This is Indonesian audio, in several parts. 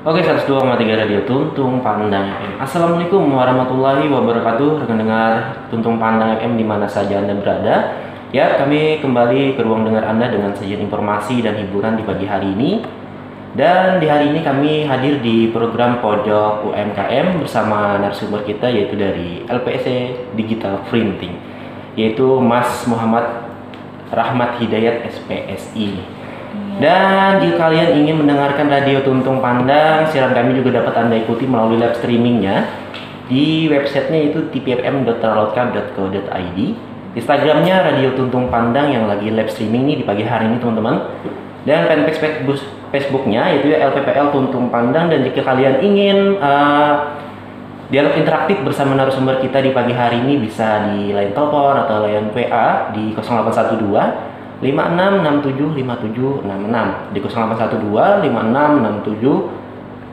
Oke, 102,3 Radio Tuntung Pandang FM. Assalamualaikum warahmatullahi wabarakatuh. Rekan dengar Tuntung Pandang FM di mana saja Anda berada. Ya, kami kembali ke ruang dengar Anda dengan sajian informasi dan hiburan di pagi hari ini. Dan di hari ini kami hadir di program Pojok UMKM bersama narasumber kita yaitu dari LPSC Digital Printing, yaitu Mas Muhammad Rahmat Hidayat SPSI. Dan jika kalian ingin mendengarkan Radio Tuntung Pandang, siaran kami juga dapat Anda ikuti melalui live streamingnya di websitenya yaitu tpfm.terlautcam.co.id. Instagramnya Radio Tuntung Pandang yang lagi live streaming nih di pagi hari ini teman-teman. Dan fanpage Facebooknya yaitu LPPL Tuntung Pandang. Dan jika kalian ingin dialog interaktif bersama narasumber kita di pagi hari ini bisa di line telepon atau line WA di 0812 56675766 di 0812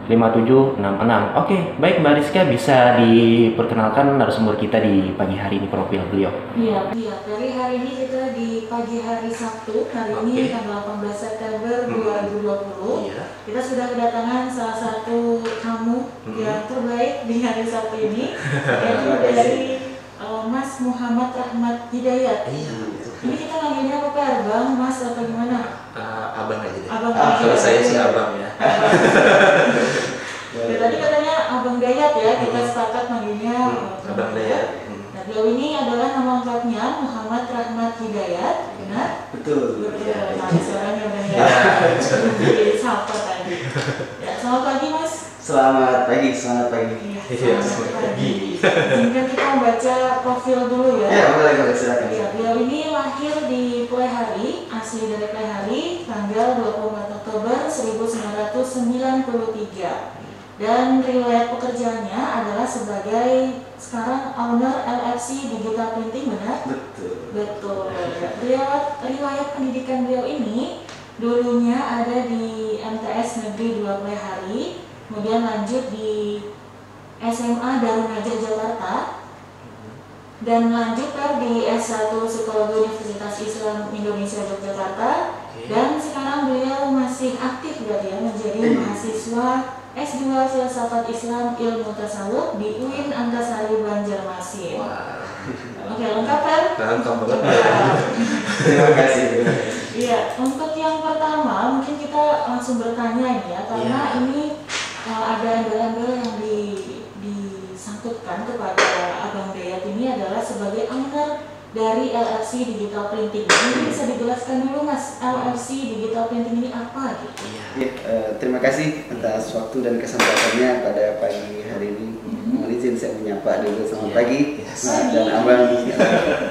56675766. Oke, baik Mbak Rizka, bisa diperkenalkan narasumber kita di pagi hari ini, profil beliau. Iya, dari hari ini kita di pagi hari Sabtu, hari ini tanggal 18 September 2020. Kita sudah kedatangan salah satu tamu yang terbaik di hari Sabtu ini, yaitu dari Mas Muhammad Rahmat Hidayat. Ini kita manggilnya apa Pak? Abang, Mas atau gimana? Abang aja deh. Abang Kalau saya sih abang ya. Tadi katanya Abang Dayat ya, kita sepakat manggilnya Abang Dayat. Nah, beliau ini adalah nama lengkapnya Muhammad Rahmat Hidayat, benar? Betul. Nah, suaranya udah ya. Disapa tadi. Ya, selamat pagi Mas. Selamat pagi. Iya, selamat pagi. Izinkan kita membaca profil dulu ya. Ya, boleh silakan. Ya, beliau ini lahir di Plehari, asli dari Plehari, tanggal 24 Oktober 1993. Dan riwayat pekerjaannya adalah sebagai sekarang owner LFC Digital Printing, benar? Betul. Riwayat pendidikan beliau ini dulunya ada di MTS Negeri 2 Plehari, kemudian lanjut di SMA Darun Najah Jakarta, dan lanjut di S1 Psikologi Universitas Islam Indonesia Yogyakarta. Dan sekarang beliau masih aktif berarti ya, menjadi mahasiswa S2 Filsafat Islam Ilmu Tasawuf di UIN Antasari Banjarmasin. Oke, lengkap kan? Lengkap banget. Terima kasih. Iya, untuk yang pertama mungkin kita langsung bertanya ya, karena ini ada embel-embel yang disangkutkan kepada Abang Dayat ini adalah sebagai owner dari LFC Digital Printing. Ini bisa dijelaskan dulu Mas, LFC Digital Printing ini apa gitu? Terima kasih atas waktu dan kesempatannya pada pagi hari ini. Mohon izin saya menyapa dulu, selamat pagi dan abang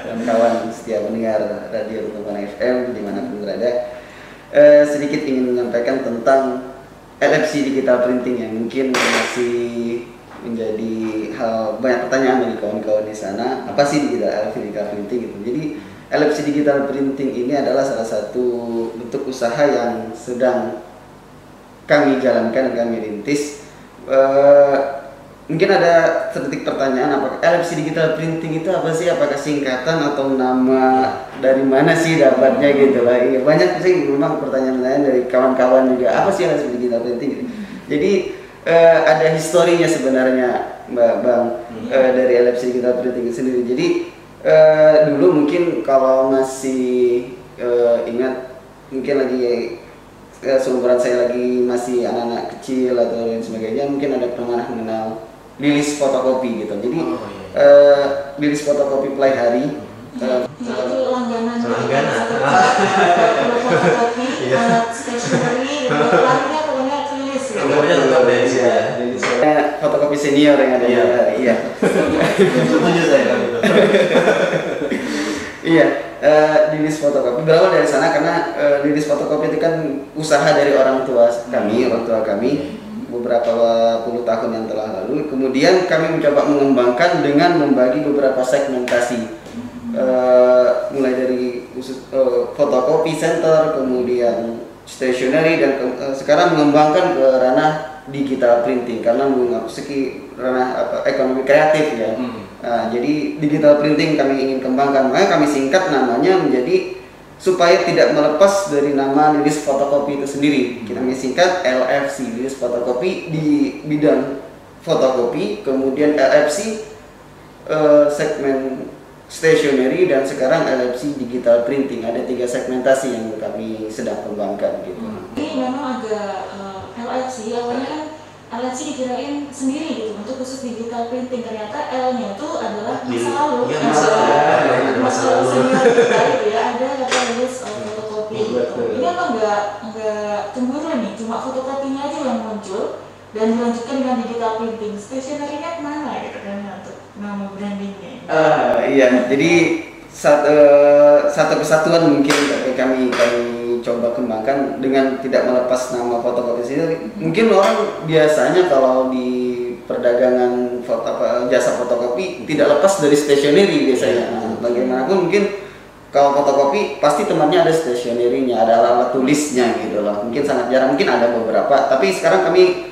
dan kawan setiap mendengar Radio Tuntung FM dimanapun berada. Sedikit ingin menyampaikan tentang LFC Digital Printing yang mungkin masih menjadi hal banyak pertanyaan bagi kawan-kawan di sana. Apa sih LFC Digital Printing gitu? Jadi LFC Digital Printing ini adalah salah satu bentuk usaha yang sedang kami jalankan dan kami rintis. Mungkin ada sedikit pertanyaan, apakah LFC Digital Printing itu apa sih? Apakah singkatan atau nama dari mana sih dapatnya gitu lah? Iya, banyak sih memang pertanyaan dari kawan-kawan juga. Apa sih LFC Digital Printing gitu? Jadi ada historinya sebenarnya Bang dari LFC Digital Printing sendiri. Jadi dulu mungkin kalau masih ingat, mungkin lagi seumuran saya lagi masih anak-anak kecil atau lain sebagainya, mungkin ada pernah mengenal Lilis Fotokopi gitu. Jadi Lilis Fotokopi Plehari Itu langganan fotokopi, stationery, lainnya pokoknya tulis ya. Pokoknya tetap dari sini ya. Fotokopi senior yang ada. Iya. Setuju saya kalau itu. Iya, Lilis Fotokopi berawal dari sana karena Lilis Fotokopi itu kan usaha dari orang tua kami beberapa puluh tahun yang telah lalu. Kemudian kami mencoba mengembangkan dengan membagi beberapa segmentasi, mulai dari khusus fotokopi center, kemudian stationery, dan sekarang mengembangkan ke ranah digital printing karena memasuki ranah ekonomi kreatif ya. Jadi digital printing kami ingin kembangkan, makanya kami singkat namanya menjadi supaya tidak melepas dari nama lilis fotokopi itu sendiri. Kita singkat LFC, lilis fotokopi di bidang fotokopi, kemudian LFC segmen stationery, dan sekarang LFC digital printing. Ada 3 segmentasi yang kami sedang kembangkan gitu. Ini memang agak LFC awalnya kan LFC dikirain sendiri gitu untuk khusus digital printing, ternyata L-nya itu adalah masa lalu. Iya, masa lalu senior kita gitu ya, ada kata lilis fotokopi gitu. Ini apa nggak cemburu nih, cuma fotokopinya aja yang muncul dan dilanjutkan dengan digital printing. Stationery-nya kemana gitu kan untuk nama brandingnya? Iya, jadi satu kesatuan mungkin kami coba kembangkan dengan tidak melepas nama fotokopi sendiri. Mungkin orang biasanya kalau di perdagangan jasa fotokopi tidak lepas dari stationery biasanya. Bagaimanapun mungkin kalau fotokopi pasti temannya ada stationery-nya, ada alat tulisnya gitu loh. Mungkin sangat jarang, mungkin ada beberapa. Tapi sekarang kami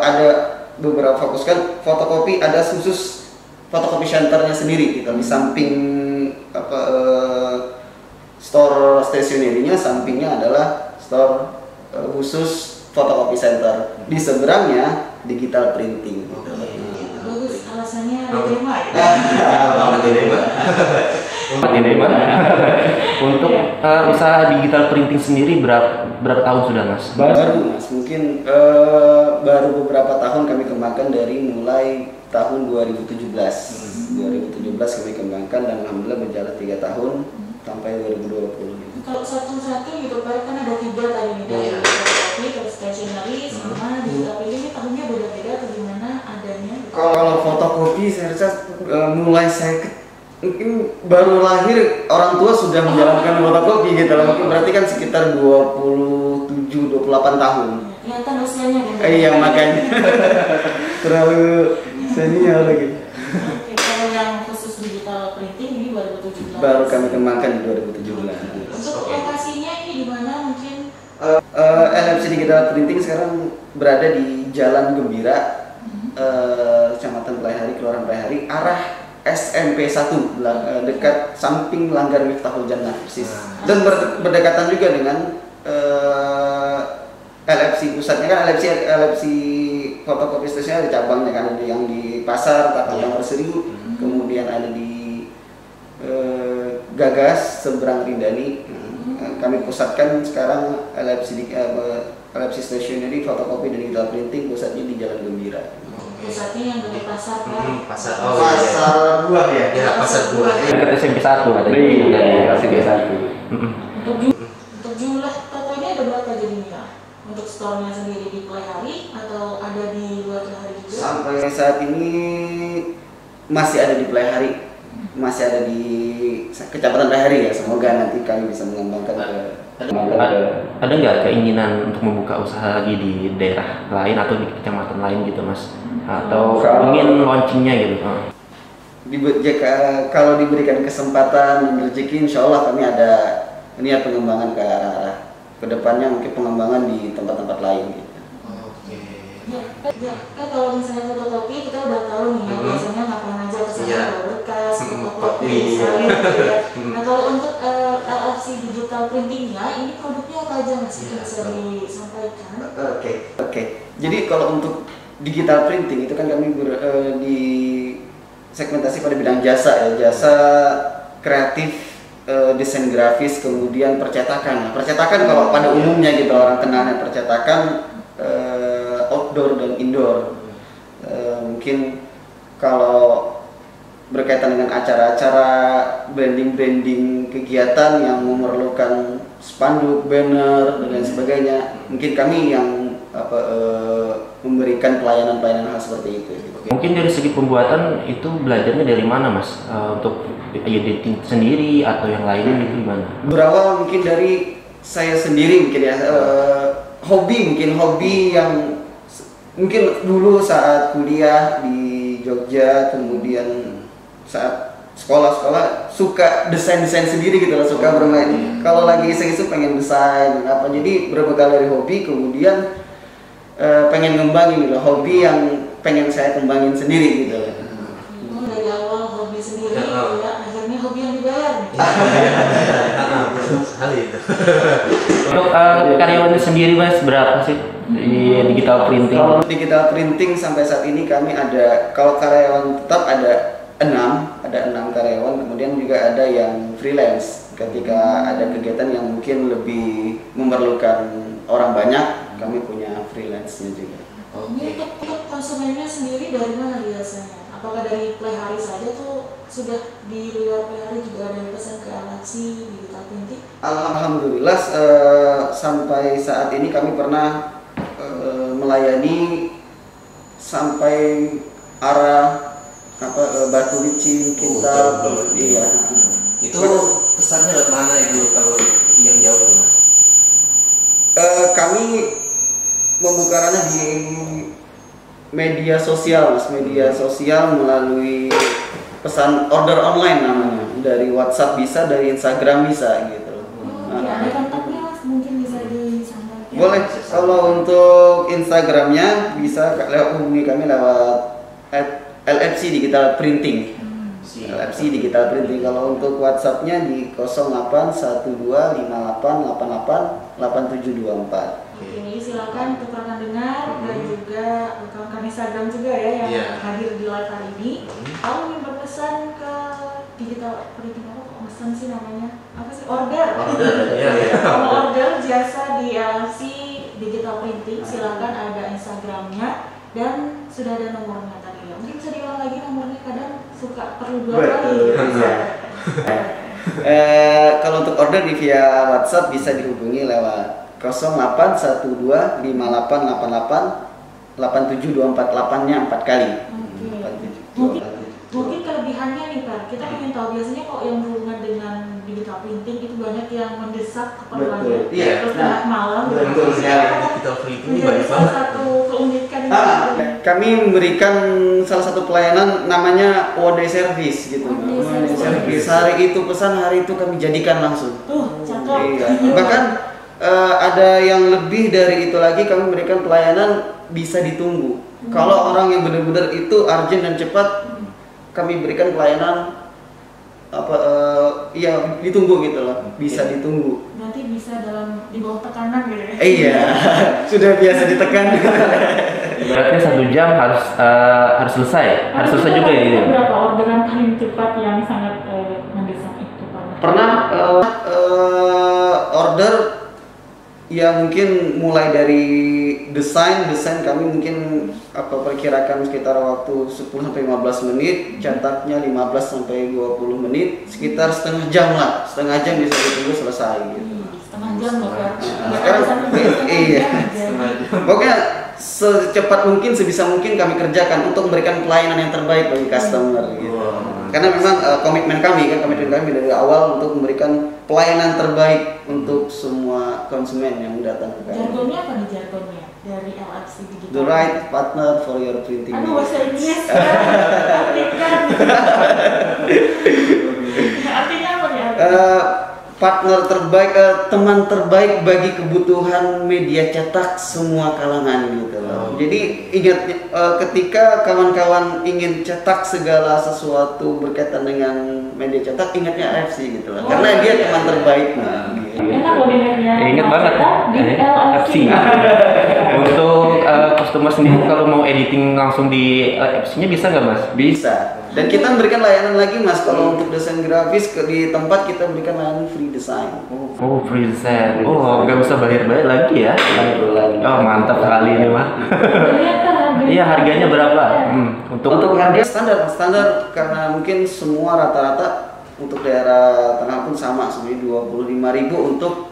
ada beberapa fokuskan fotokopi, ada khusus fotokopi centernya sendiri gitu. Di samping store stationery-nya, sampingnya adalah store khusus fotokopi center. Di seberangnya digital printing gitu. Bagus, alasannya diterima gitu. Untuk usaha digital printing sendiri berapa tahun sudah Mas? Baru Mas, mungkin baru beberapa tahun kami kembangkan, dari mulai tahun 2017. 2017 kami kembangkan dan alhamdulillah berjalan 3 tahun sampai 2020. Kalau satu-satu gitu, kan ada 3 tadi nih, dari fotokopi ke stationery sama digital printing. Ini tahunnya beda-beda atau gimana adanya? Kalau fotokopi saya rasa mulai mungkin baru lahir orang tua sudah menjalankan fotokopi gitu loh. Mungkin berarti kan sekitar 27-28 tahun. Kelihatan usianya kan? Iya, makanya terlalu senior lagi. Oke, kalau yang khusus digital printing ini baru 2017. Baru kami kembangkan di 2017. Untuk lokasinya ini di mana mungkin? LFC Digital Printing sekarang berada di Jalan Gembira, Kecamatan Pelaihari, Kelurahan Pelaihari, arah SMP 1, dekat samping Langgar Miftahul Jannah persis. Dan berdekatan juga dengan LFC pusatnya kan. LFC fotokopi stasiun ada cabangnya kan, ada yang di Pasar Tapatan Berseriu, kemudian ada di Gagas seberang Rindani. Kami pusatkan sekarang LFC Stationery, fotokopi dan digital printing, pusatnya di Jalan Gembira. Pusatnya yang dari pasar kan? Pasar Buah ya? Ya, pasar buah. Dekat SMP 1 katanya. Iya, SMP 1. Untuk jumlah toko ini ada berapa jadinya? Untuk store-nya sendiri di Pelaihari atau ada di luar Pelaihari juga? Sampai saat ini masih ada di Pelaihari, masih ada di Kecamatan Pelaihari ya. Semoga nanti kami bisa mengembangkan ke Ada nggak keinginan untuk membuka usaha lagi di daerah lain atau di kecamatan lain gitu Mas? Atau ingin launchingnya gitu? Kalau diberikan kesempatan dan rezeki, insya Allah kami ada niat pengembangan ke arah kedepannya, mungkin pengembangan di tempat-tempat lain gitu. Ya, kan kalau misalnya fotokopi kita udah tahu nih ya, biasanya ngapain aja, pesannya berkas, fotokopi, salin gitu ya. Nah kalau untuk LFC digital printingnya, ini produknya apa aja Mas? Bisa disampaikan? Oke. Jadi kalau untuk digital printing itu kan kami di segmentasi pada bidang jasa ya, jasa kreatif, desain grafis, kemudian percetakan. Percetakan kalau pada umumnya gitu orang kenalnya percetakan outdoor dan indoor. Mungkin kalau berkaitan dengan acara-acara branding kegiatan yang memerlukan spanduk, banner dan lain sebagainya, mungkin kami yang memberikan pelayanan hal seperti itu. Mungkin dari segi pembuatan itu belajarnya dari mana Mas? Untuk editing sendiri atau yang lainnya itu gimana? Berawal mungkin dari saya sendiri mungkin ya, hobi yang mungkin dulu saat kuliah di Jogja, kemudian saat sekolah suka desain sendiri gitu lah, suka bermain. Kalau lagi iseng-iseng pengen desain apa, jadi berbekal dari hobi, kemudian pengen ngembangin gitu, hobi yang pengen saya kembangin sendiri gitu. Dari awal hobi sendiri, ya akhirnya hobi yang dibayar nih. sekali itu. Untuk karyawannya sendiri mas berapa sih di digital printing? Kalau digital printing sampai saat ini kami ada, kalau karyawan tetap ada 6 karyawan, kemudian juga ada yang freelance. Ketika ada kegiatan yang mungkin lebih memerlukan orang banyak, kami punya freelance-nya juga. Ini untuk konsumennya sendiri dari mana biasanya? Apakah dari Playhari saja tuh sudah di luar Playhari juga ada yang pesan ke LFC digital printing? Alhamdulillah sampai saat ini kami pernah melayani sampai arah Batu Licin, Kintal, iya. Itu pesannya lewat mana itu kalau yang jauh tuh mas? Kami membuka ranah di media sosial, mas, media sosial melalui pesan order online namanya, dari WhatsApp bisa, dari Instagram bisa gitu. Ada kontaknya mas, mungkin bisa disampaikan. Boleh, kalau untuk Instagramnya bisa hubungi kami lewat LFC Digital Printing. LFC Digital Printing. Kalau untuk WhatsAppnya di 081258888724. Ini silakan untuk rekan dengar dan juga rekan Instagram juga ya yang hadir di live hari ini. Kalau ingin berpesan ke digital printing apa kok pesan sih namanya? Apa sih? Order. Kalau order jasa di LFC Digital Printing silakan ada Instagramnya dan sudah ada nomornya tadi ya. Mungkin bisa diulang lagi nomornya, kadang suka perlu 2 kali. Kalau untuk order di via WhatsApp bisa dihubungi lewat 081258888724, 8-nya 4 kali. Mungkin kelebihannya nih Pak, kita ingin tahu biasanya kok yang berhubungan dengan digital printing itu banyak yang mendesak keperluannya. Terus tengah malam. Betul sekali. Digital printing ini banyak salah banget. satu keunikan Kami memberikan salah satu pelayanan namanya one day service gitu. One day service. Hari itu pesan, hari itu kami jadikan langsung. Cakep. Iya. Bahkan ada yang lebih dari itu lagi, kami memberikan pelayanan bisa ditunggu. Kalau orang yang benar-benar itu urgent dan cepat, kami berikan pelayanan ditunggu gitu loh, bisa ditunggu. Nanti bisa di bawah tekanan gitu ya. Iya, sudah biasa ditekan. Berarti 1 jam harus selesai, harus selesai juga ya. Gitu. Berapa orderan paling cepat yang sangat mendesak itu Pak? Pernah order ya mungkin mulai dari desain kami mungkin perkirakan sekitar waktu 10-15 menit, cetaknya 15-20 menit, sekitar setengah jam bisa ditunggu selesai gitu. Setengah jam loh Pak. Sekarang iya. Pokoknya secepat mungkin, sebisa mungkin kami kerjakan untuk memberikan pelayanan yang terbaik bagi customer gitu. Karena memang komitmen kami dari awal untuk memberikan pelayanan terbaik untuk semua konsumen yang datang ke kami. Jargonnya apa nih jargonnya dari LFC Digital? The right partner for your printing. Aduh, bahasa Inggris kan? Artinya apa ya? Partner terbaik, teman terbaik bagi kebutuhan media cetak semua kalangan gitu loh. Jadi ingat, ketika kawan-kawan ingin cetak segala sesuatu berkaitan dengan media cetak, ingatnya LFC gitu loh. Karena dia teman terbaiknya. Enak loh dengarnya. Ingat banget di LFC. Untuk customer sendiri kalau mau editing langsung di LFC-nya bisa nggak mas? Bisa. Dan kita memberikan layanan lagi mas, kalau untuk desain grafis di tempat kita berikan layanan free design. Oh free design. Oh nggak usah bayar lagi ya? Oh mantap kali ini mah. Iya harganya berapa? Untuk harga standar karena mungkin semua rata-rata untuk daerah tengah pun sama, sebenarnya 25.000 untuk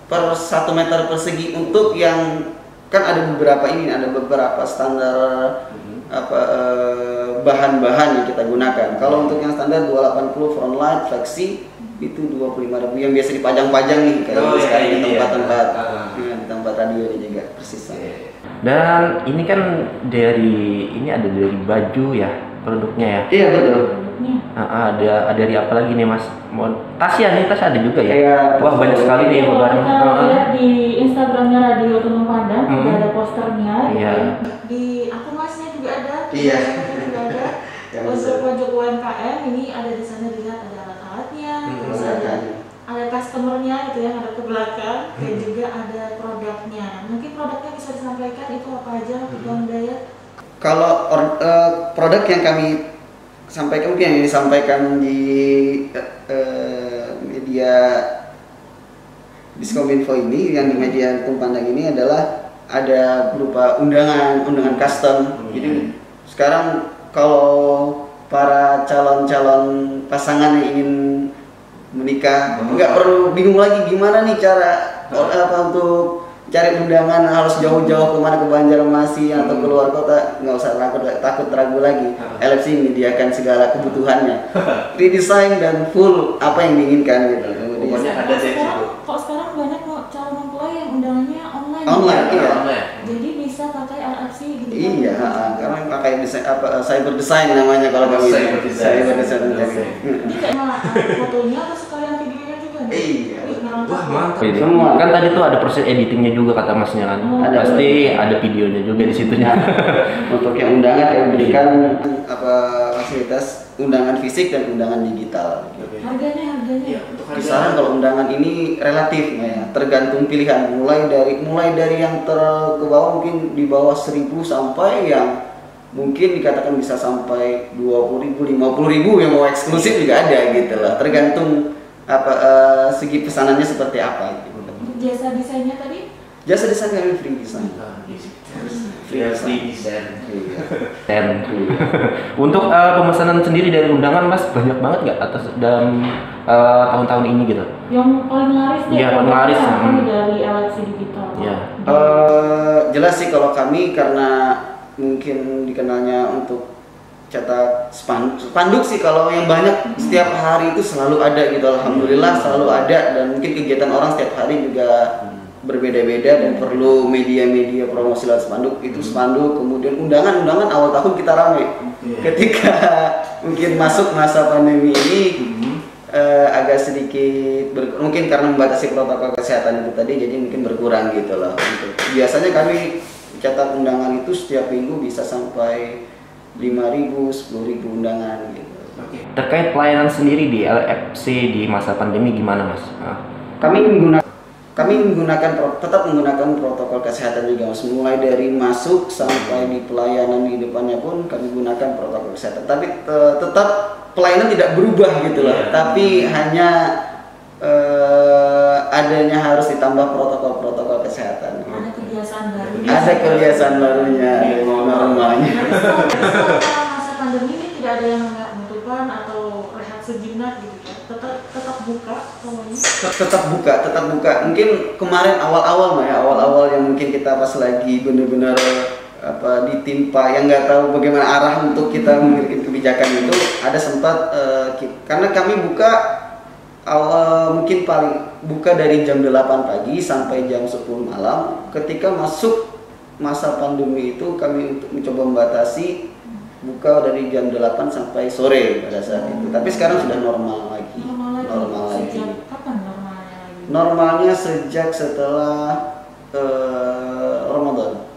per 1 meter persegi. Untuk yang kan ada beberapa standar bahan-bahan yang kita gunakan. Kalau untuk yang standar 280 front light flexi itu 25.000 yang biasa dipajang-pajang nih kalau sekarang di tempat-tempat di tempat radio ini juga persis. Dan ini kan dari baju ya produknya ya. Iya betul. Dari apa lagi nih mas? Tas ada juga ya? Iya, wah banyak sekali nih barang. Kita lihat di Instagramnya Radio Tuntung Padang, ada posternya. Iya. Di akun masnya juga ada. Iya. Juga ada. Poster pojok UMKM ini ada di sana, dilihat ada alat-alatnya, terus ada customernya gitu ya, ada ke belakang, dan juga ada produknya. Mungkin produknya bisa disampaikan itu apa aja Bang Dayat? Kalau produk yang kami sampaikan, mungkin yang disampaikan di media Diskominfo ini, yang di media Tuntung Pandang ini adalah ada berupa undangan custom. Jadi sekarang kalau para calon pasangan yang ingin menikah nggak perlu bingung lagi gimana nih cara untuk cari undangan, harus jauh-jauh kemana, ke Banjarmasin atau keluar kota, nggak usah takut ragu lagi. LFC menyediakan segala kebutuhannya, redesign dan full apa yang diinginkan gitu. Pokoknya ada deh. Kok sekarang banyak calon mempelai yang undangannya online? Online, ya? iya. Jadi bisa pakai LFC gitu. Iya, karena pakai desain cyber design namanya kalau kami. Cyber design. Jadi kayak fotonya atau sekalian videonya juga? Iya. Wah, mantap. Semua. Kan tadi tuh ada proses editingnya juga kata masnya kan. Ada. Pasti ada videonya juga di situnya. Untuk yang undangan kami berikan fasilitas undangan fisik dan undangan digital. Harganya? Iya, untuk harga. Kisaran kalau undangan ini relatif ya, tergantung pilihan. Mulai dari yang ke bawah, mungkin di bawah 1.000 sampai yang mungkin dikatakan bisa sampai 20.000, 50.000 yang mau eksklusif juga ada gitu lah. Tergantung segi pesanannya seperti apa gitu. Untuk jasa desainnya tadi? Jasa desain kami free design. Free design. Dan untuk pemesanan sendiri dari undangan Mas banyak banget nggak atas dalam tahun-tahun ini gitu? Yang paling laris deh. Iya, paling laris. Dari LFC Digital. Iya. Jelas sih kalau kami, karena mungkin dikenalnya untuk cetak spanduk sih, kalau yang banyak setiap hari itu selalu ada gitu, alhamdulillah selalu ada. Dan mungkin kegiatan orang setiap hari juga berbeda-beda dan perlu media-media promosi lewat spanduk. Itu spanduk, kemudian undangan awal tahun kita ramai. Ketika mungkin masuk masa pandemi ini agak sedikit mungkin karena membatasi protokol kesehatan itu tadi, jadi mungkin berkurang gitu loh. Biasanya kami cetak undangan itu setiap minggu bisa sampai 5.000, 10.000 undangan gitu. Terkait pelayanan sendiri di LFC di masa pandemi gimana Mas? Kami tetap menggunakan protokol kesehatan juga Mas. Mulai dari masuk sampai di pelayanan di depannya pun kami gunakan protokol kesehatan. Tapi tetap pelayanan tidak berubah gitu lah. Tapi hanya adanya harus ditambah protokol kesehatan. Ada kebiasaan baru. Ada kebiasaan barunya, ada normalnya. Selama masa pandemi ini tidak ada yang namanya penutupan atau rehat sejenak gitu ya. Tetap buka semuanya. Tetap buka. Mungkin kemarin awal-awal yang mungkin kita pas lagi benar-benar ditimpa yang nggak tahu bagaimana arah untuk kita memiliki kebijakan itu, ada sempat karena kami buka mungkin paling buka dari jam 8 pagi sampai jam 10 malam. Ketika masuk masa pandemi itu kami untuk mencoba membatasi buka dari jam 8 sampai sore pada saat itu. Tapi sekarang sudah normal lagi. Sejak kapan normalnya lagi? Normalnya sejak setelah Ramadan.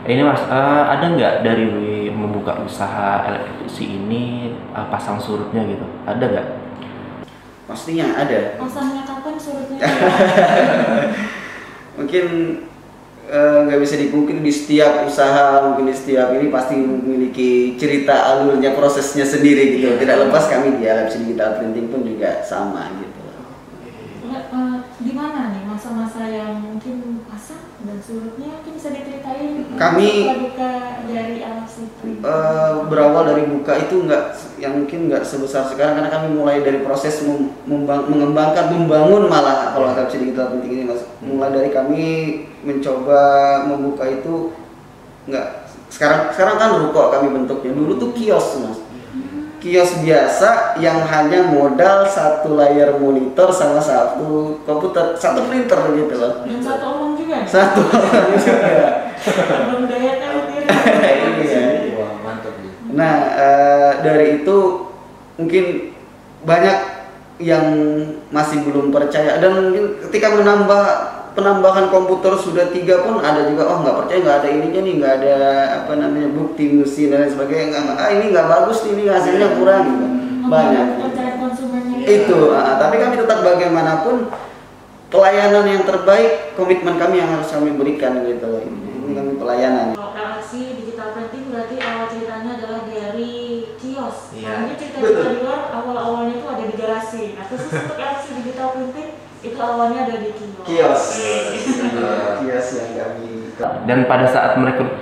Ini Mas, ada nggak dari membuka usaha LFC ini pasang surutnya gitu? Ada nggak? Pastinya ada. Pasangnya kapan surutnya? Mungkin nggak bisa dipungkiri, di setiap usaha, mungkin di setiap ini pasti memiliki cerita alurnya, prosesnya sendiri gitu. Tidak lepas kami di LFC Digital Printing pun juga sama gitu. Di mana nih masa-masa yang mungkin pasang dan surutnya, mungkin bisa diceritain? Kami buka dari LFC berawal dari buka itu mungkin nggak sebesar sekarang, karena kami mulai dari proses membangun malah kalau LFC Digital Printing ini Mas. Mulai dari kami mencoba membuka itu sekarang kan ruko kami bentuknya. Dulu tuh kios Mas. Kios biasa yang hanya modal satu layar monitor sama satu komputer, satu printer gitu loh. Dan satu orang juga? Satu orang juga. Bang Dayatnya sendiri. Iya. Wah, mantap ya. Nah, dari itu mungkin banyak yang masih belum percaya, dan mungkin ketika penambahan komputer sudah 3 pun ada juga, nggak percaya, nggak ada ininya nih, nggak ada bukti mesin dan lain sebagainya, ini nggak bagus nih, ini hasilnya kurang gitu. Banyak. Kepercayaan konsumennya Itu, tapi kami tetap bagaimanapun pelayanan yang terbaik, komitmen kami yang harus kami berikan gitu. Ini kami pelayanan. Kalau LFC digital printing berarti awal ceritanya adalah dari kios. Iya. Nah, ini cerita-cerita di luar awal-awalnya itu ada di garasi. Nah, khusus untuk LFC digital printing itu awalnya ada di kios. Kios. Oke. Kios yang kami. Dan pada saat merekrut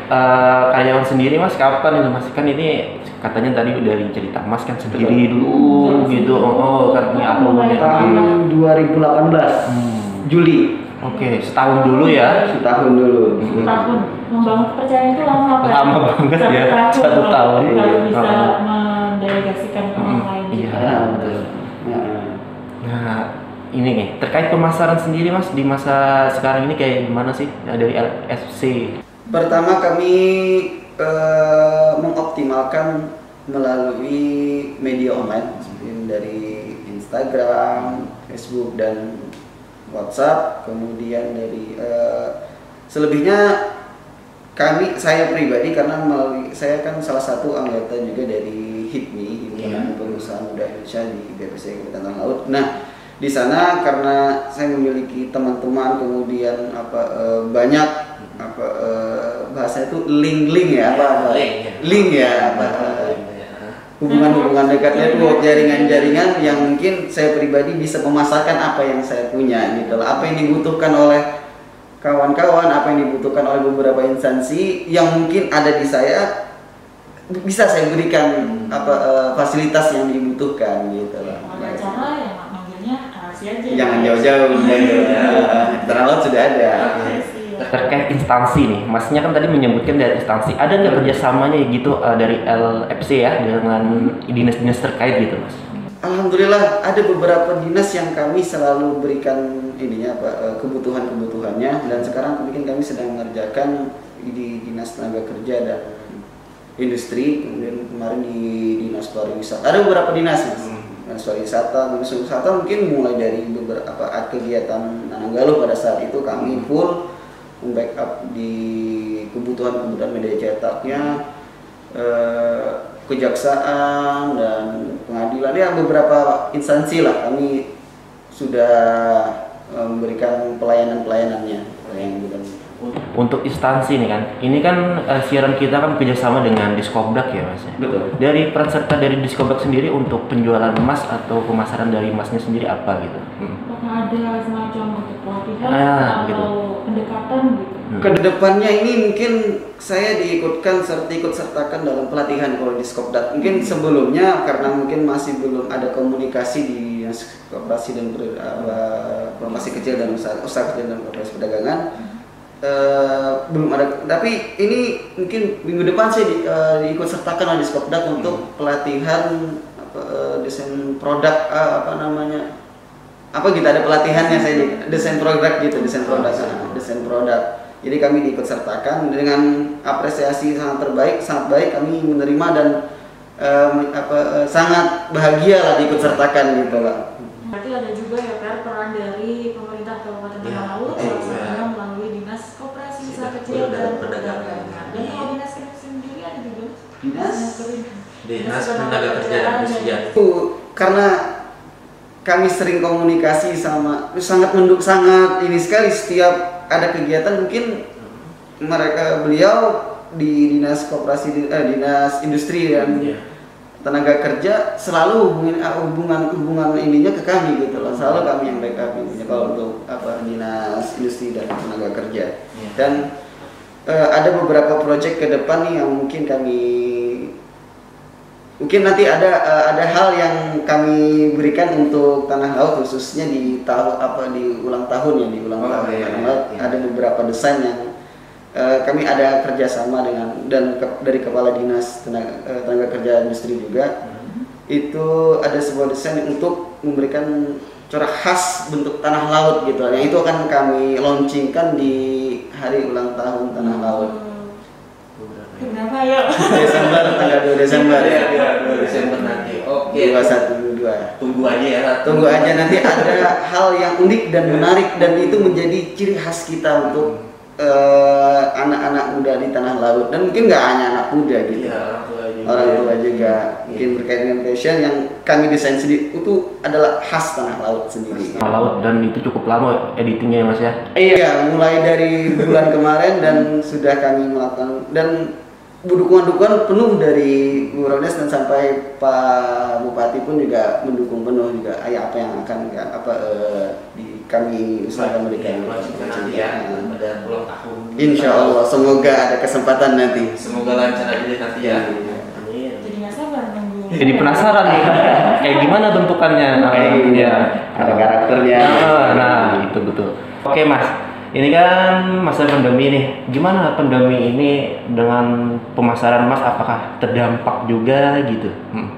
karyawan sendiri Mas, kapan itu Mas? Kan ini katanya tadi dari cerita Mas kan sendiri dulu gitu. Katanya awalnya Tahun 2018 Juli. Oke, setahun dulu ya. Setahun dulu. Tahun membangun kepercayaan itu lama Pak. Lama banget ya, satu tahun. Kalau bisa Iya. mendelegasikan ke orang lain. Iya, betul. Nah, Nah, ini nih terkait pemasaran sendiri Mas di masa sekarang ini kayak gimana sih dari LFC? pertama kami mengoptimalkan melalui media online seperti dari Instagram, Facebook dan WhatsApp, kemudian dari selebihnya saya pribadi karena saya kan salah satu anggota juga dari HIPMI, Himpunan Pengusaha Muda Indonesia di BPC Kabupaten Tanah Laut. Nah, di sana karena saya memiliki teman-teman, kemudian banyak bahasa itu link ya, hubungan-hubungan dekat network, jaringan-jaringan yang mungkin saya pribadi bisa memasarkan apa yang saya punya gitu lah. Apa yang dibutuhkan oleh kawan-kawan, apa yang dibutuhkan oleh beberapa instansi yang mungkin ada di saya, bisa saya berikan fasilitas yang dibutuhkan gitu lah. Kalau ada acara ya manggilnya LFC aja. Jangan jauh-jauh, Tanah Laut sudah ada. Terkait instansi nih, Masnya kan tadi menyebutkan dari instansi, ada nggak kerjasamanya gitu dari LFC ya dengan dinas-dinas terkait gitu Mas? Alhamdulillah ada beberapa dinas yang kami selalu berikan kebutuhan-kebutuhannya, dan sekarang mungkin kami sedang mengerjakan di Dinas Tenaga Kerja dan Industri, kemudian kemarin di Dinas Pariwisata. Ada beberapa dinas Mas. Dinas Pariwisata mungkin mulai dari beberapa kegiatan Nananggaluh pada saat itu kami full membackup di kebutuhan media cetaknya, kejaksaan dan pengadilan, ya beberapa instansi lah kami sudah memberikan pelayanannya. Untuk instansi nih kan, ini kan siaran kita kan kerjasama dengan Diskobdak ya Mas. Betul. Dari peran serta dari Diskobdak sendiri untuk penjualan emas atau pemasaran dari emasnya sendiri apa gitu? Apakah ada semacam untuk pelatihan atau gitu. pendekatan gitu? Kedepannya ini mungkin saya ikut sertakan dalam pelatihan kalau di Diskobdak. Mungkin sebelumnya karena mungkin masih belum ada komunikasi di Dinas Koperasi dan Koperasi Kecil dan Usaha Kecil dan Koperasi Perdagangan. Belum ada, tapi ini mungkin minggu depan saya ikut sertakan oleh Diskobdak untuk pelatihan desain produk, ada pelatihannya saya desain produk. Jadi kami diikut sertakan dengan apresiasi sangat baik kami menerima dan sangat bahagia lah diikut sertakan gitu lah. Berarti ada juga ya peran dari pemerintah Kabupaten Tanah Laut, salah satunya melalui Dinas Koperasi Usaha Kecil dan Perdagangan. Dan kalau Dinas sendiri ada juga Dinas Tenaga Kerja dan Industri. Karena kami sering komunikasi sama, sangat ini sekali setiap ada kegiatan mungkin beliau di Dinas Koperasi, Dinas Industri dan Tenaga Kerja selalu hubungan ininya ke kami gitu loh. Selalu kami yang backup kalau untuk Dinas Industri dan Tenaga Kerja. Dan ada beberapa proyek ke depan nih yang mungkin nanti ada hal yang kami berikan untuk Tanah Laut, khususnya di ulang tahun Tanah Laut. Ada beberapa desain yang kami ada kerjasama dari Kepala Dinas Tenaga Kerja Industri juga. Itu ada sebuah desain untuk memberikan corak khas bentuk Tanah Laut gitu. Yang itu akan kami launchingkan di hari ulang tahun Tanah Laut. Kenapa ya? Tanggal 2 Desember. 2 Desember nanti. Oke. 2122. Tunggu aja ya. Tunggu aja, nanti ada hal yang unik dan menarik, dan itu menjadi ciri khas kita untuk anak-anak muda di Tanah Laut, dan mungkin nggak hanya anak muda gitu. Iya, orang tua juga. orang tua juga. Mungkin berkaitan dengan fashion yang kami desain sendiri itu adalah khas tanah laut sendiri. Tanah laut, dan itu cukup lama editingnya ya Mas ya? Iya, mulai dari bulan kemarin dan sudah kami melakukan, dan dukungan-dukungan penuh dari Bu Rodes dan sampai Pak Bupati pun juga mendukung penuh juga. Apa yang akan kami usahakan berikan nanti ya pada ulang tahun. Insya Allah, semoga ada kesempatan nanti. Semoga lancar aja deh nanti ya. Jadi nggak sabar nunggu. Jadi penasaran nih, kayak gimana bentukannya? Iya, ada karakternya. Nah, itu betul. Oke Mas, ini kan masa pandemi nih. Gimana pandemi ini dengan pemasaran Mas? Apakah terdampak juga gitu?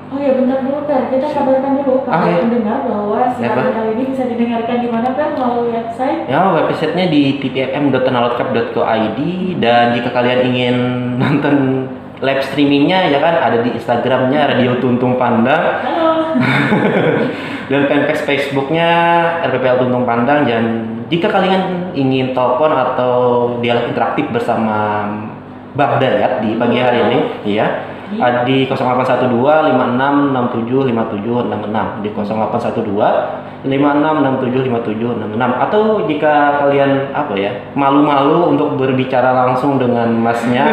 Oh ya, bentar dulu Per, kita kabarkan dulu kepada pendengar bahwa siaran kali ini bisa didengarkan di mana Per? Melalui website? Ya, websitenya di tvfm.tanahlotkap.co.id, dan jika kalian ingin nonton live streamingnya ya kan ada di Instagramnya Radio Tuntung Pandang. Halo. Dan fanpage Facebooknya RPPL Tuntung Pandang. Dan jika kalian ingin telepon atau dialog interaktif bersama Bang Dayat di pagi hari ini, ya, ada di 0812 5667 5766, di 0812 5667 5766. Atau jika kalian malu-malu untuk berbicara langsung dengan Masnya,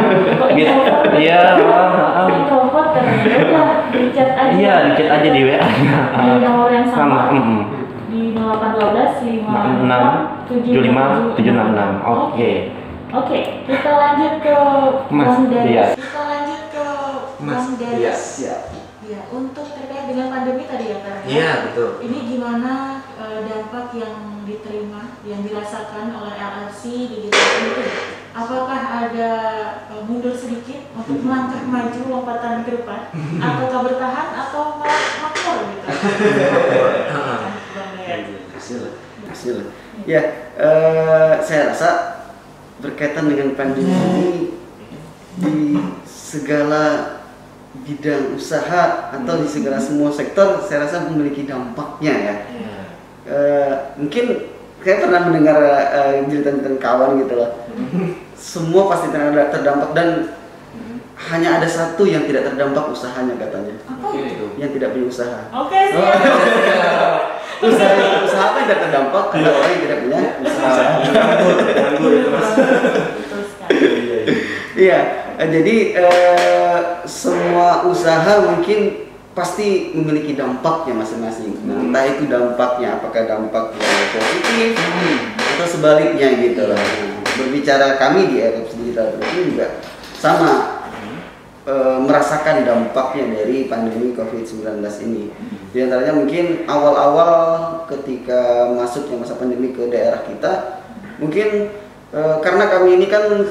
gitu. Iya, Telepon kan udah di chat aja. Iya, di chat aja di WA. Di nomor yang sama. Di 0812 56 75 766. Oke, kita lanjut ke Bang Dayas. Kita lanjut ke Bang Dayas. Ya, untuk terkait dengan pandemi tadi ya Pak. Iya, betul. Ini gimana dampak yang diterima, yang dirasakan oleh LFC Digital Printing? Apakah ada mundur sedikit untuk melangkah maju lompatan ke depan, atau bertahan, atau malah makmur gitu? Bang Dayas. Hasil. Ya, saya rasa berkaitan dengan pandemi ini di segala bidang usaha atau di segala semua sektor saya rasa memiliki dampaknya ya. Mungkin saya pernah mendengar cerita-cerita kawan gitu lah. Semua pasti terdampak, dan hanya ada satu yang tidak terdampak usahanya katanya. Apa itu? Yang tidak punya usaha. Oke, siap. Usaha apa yang tidak terdampak karena orang yang tidak punya usaha. Nganggur itu Mas. Betul sekali. Iya, jadi semua usaha mungkin pasti memiliki dampaknya masing-masing. Nah, entah itu dampaknya apakah dampak yang positif atau sebaliknya gitu loh. Berbicara kami di LFC Digital Printing juga sama, merasakan dampaknya dari pandemi COVID-19 ini. Di antaranya mungkin awal-awal ketika masuknya masa pandemi ke daerah kita, mungkin karena kami ini kan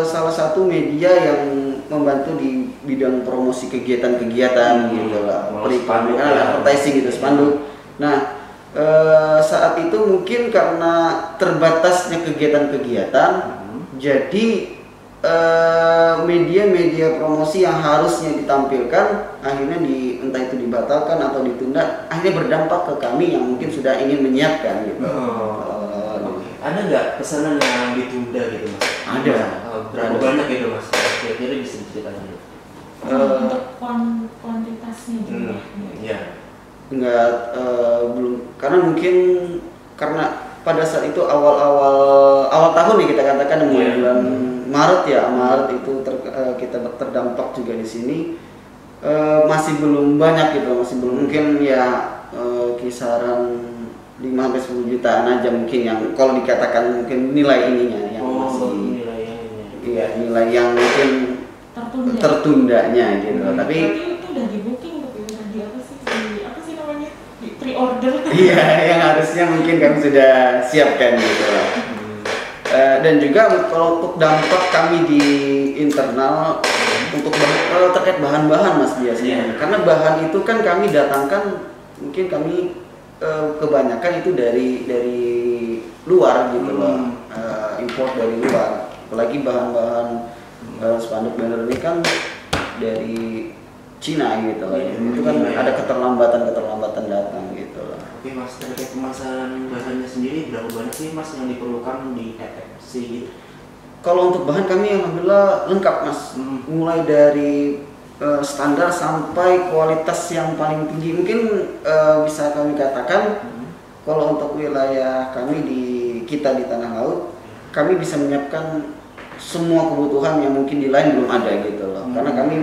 salah satu media yang membantu di bidang promosi kegiatan-kegiatan gitu lah, periklanan, advertising gitu, spanduk. Nah, saat itu mungkin karena terbatasnya kegiatan-kegiatan, jadi media-media promosi yang harusnya ditampilkan akhirnya entah itu dibatalkan atau ditunda, akhirnya berdampak ke kami yang mungkin sudah ingin menyiapkan gitu. Ada nggak pesanan yang ditunda gitu Mas? Ada. Berapa banyak gitu Mas? Kira-kira bisa diceritain dulu. Untuk kuantitasnya juga. Iya. Enggak, belum, karena mungkin karena pada saat itu awal tahun nih kita katakan mulai bulan Maret itu kita terdampak juga di sini, masih belum banyak gitu, masih belum, mungkin ya kisaran 5-10 jutaan aja mungkin yang kalau dikatakan mungkin nilai ininya yang masih nilai yang mungkin tertundanya gitu. Tapi itu udah di booking tapi udah di apa sih namanya, di pre-order. Iya, yang harusnya mungkin kami sudah siapkan gitu. Dan juga kalau untuk dampak kami di internal untuk terkait bahan-bahan Mas biasanya, karena bahan itu kan kami datangkan, mungkin kami kebanyakan itu dari luar gitu loh, import dari luar. Apalagi bahan-bahan spanduk banner ini kan dari Cina gitu loh. Itu kan ada keterlambatan datang gitu loh. Oke Mas, terkait pemasaran bahannya sendiri berapa banyak sih Mas yang diperlukan di LFC gitu? Kalau untuk bahan kami alhamdulillah lengkap Mas. Mulai dari standar sampai kualitas yang paling tinggi. Mungkin bisa kami katakan kalau untuk wilayah kami kita di Tanah Laut, kami bisa menyiapkan semua kebutuhan yang mungkin di lain belum ada gitu loh. Karena kami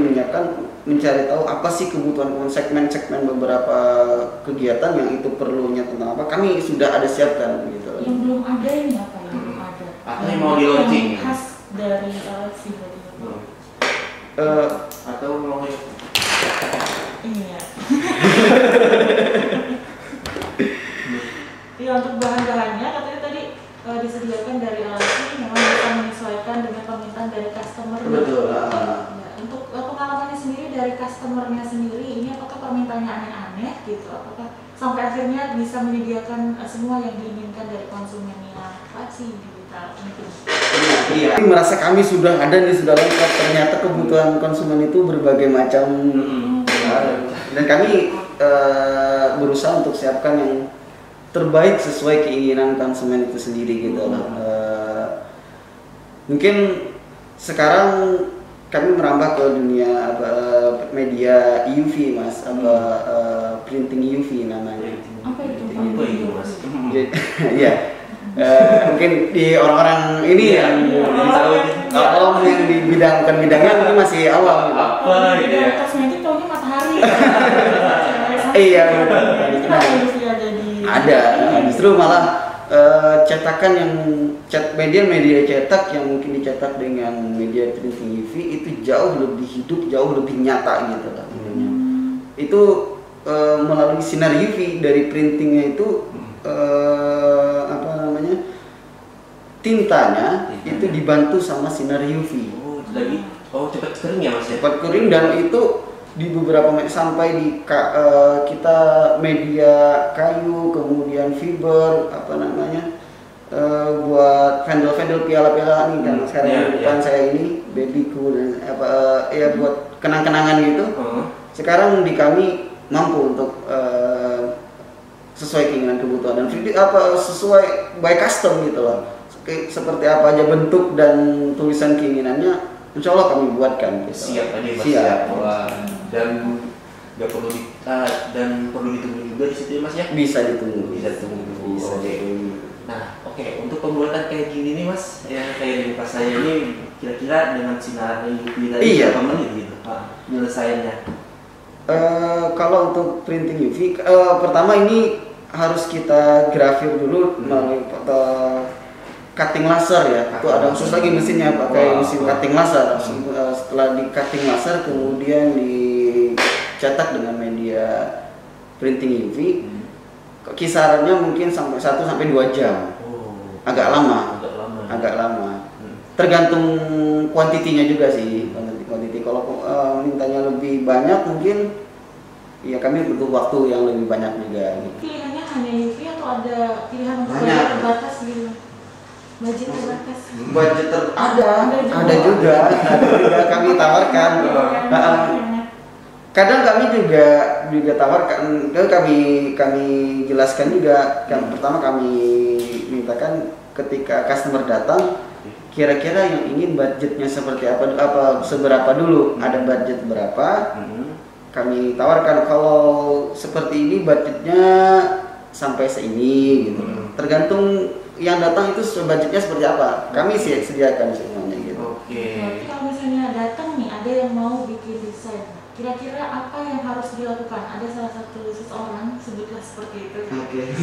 mencari tahu apa sih kebutuhan segmen-segmen beberapa kegiatan yang itu perlunya tentang apa, kami sudah ada siapkan gitu loh. Yang belum ada ini apa yang belum ada? Apa yang mau di launching? Yang khas dari LFC tadi. Atau mau Iya. Ya, untuk bahan-bahannya katanya tadi disediakan dari LFC, memang bisa menyesuaikan dengan permintaan dari customer. Betul. Ya, untuk pengalamannya sendiri dari customernya sendiri, ini apakah permintaannya aneh-aneh gitu? Apakah sampai akhirnya bisa menyediakan semua yang diinginkan dari konsumennya LFC digital mungkin? Iya. Merasa kami sudah ada nih, sudah lengkap. Ternyata kebutuhan konsumen itu berbagai macam. Dan kami berusaha untuk siapkan yang terbaik sesuai keinginan konsumen itu sendiri gitu lah. Mungkin sekarang kami merambah ke dunia media UV mas, printing UV namanya. Apa itu? Apa itu mas? Iya. Mungkin di orang-orang ini yang tahu awam yang di bidang bukan bidangnya mungkin masih awam. Apa gitu ya? Kosmetik taunya matahari. Iya. Ada. Justru malah cetakan yang media cetak yang mungkin dicetak dengan media printing UV itu jauh lebih hidup, jauh lebih nyata gitu lah. Itu melalui sinar UV dari printingnya itu tintanya itu dibantu sama sinar UV. Cepat kering ya mas ya? Cepat kering, dan itu di beberapa sampai di kita media kayu, kemudian fiber buat vendel-vendel piala-piala nih kan sekarang di depan saya ini babyku dan buat kenang-kenangan gitu. Sekarang di kami mampu untuk sesuai keinginan kebutuhan dan sesuai by custom gitu loh. Seperti apa aja bentuk dan tulisan keinginannya, insya Allah kami buatkan. Gitu. Siap. Wah. Dan nggak perlu ditunggu juga di situ ya mas ya? Bisa ditunggu. Nah, oke. Untuk pembuatan kayak gini nih mas, yang kayak di muka saya ini kira-kira dengan sinar UV tadi berapa menit gitu penyelesaiannya? Kalau untuk printing UV, pertama ini harus kita grafir dulu melalui cutting laser ya. Itu ada khusus lagi mesinnya, pakai mesin cutting laser. Setelah di cutting laser kemudian dicetak dengan media printing UV. Kisarannya mungkin sampai 1-2 jam. Agak lama. Tergantung kuantitinya juga sih. Kuantiti kalau mintanya lebih banyak mungkin ya kami butuh waktu yang lebih banyak juga. Pilihannya hanya UV atau ada pilihan untuk budget terbatas gitu? Budget terbatas. Ada juga kami tawarkan. Kadang kami juga tawarkan, kami jelaskan juga. Pertama kami mintakan ketika customer datang, kira-kira yang ingin budgetnya seperti apa, seberapa dulu, ada budget berapa. Kami tawarkan kalau seperti ini budgetnya sampai seini gitu. Tergantung yang datang itu budgetnya seperti apa, kami sediakan semuanya gitu. Berarti kalau misalnya datang nih ada yang mau bikin desain, kira-kira apa yang harus dilakukan? Ada salah satu seseorang, sebutlah seperti itu.